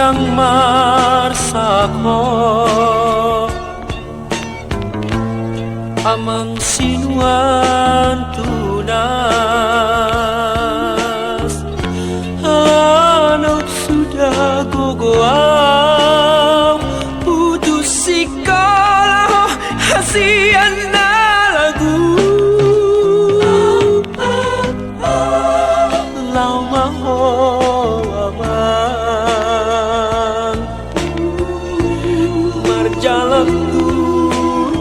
yang marsako amang sinuan tunas anaut sudah gogoam putus sekolah hasian lagu lau maho aman marjalan tu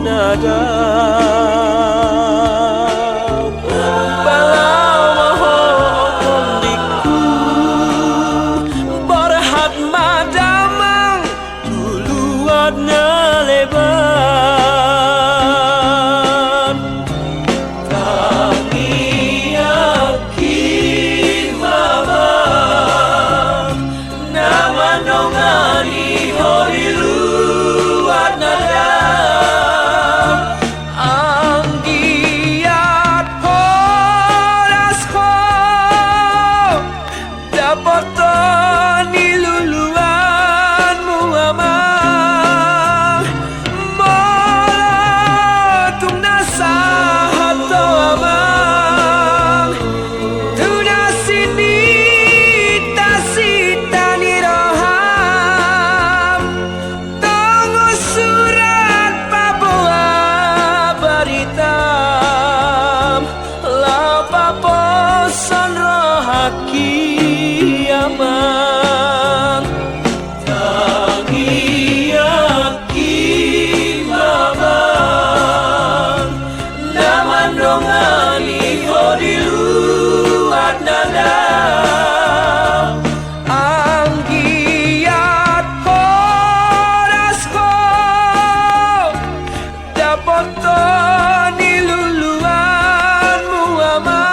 nada kiaman tangi yakin mamang naman dongani hodiluat nada ang giat horasko dapat niluluan muamang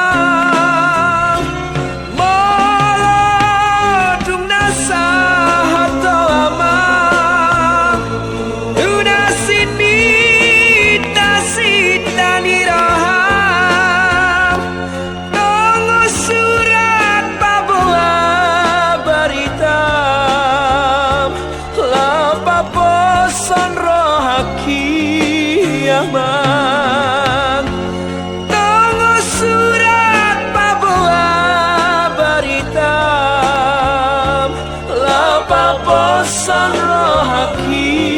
kiaman tunggu surat pabuah baritam lapa posan rohaki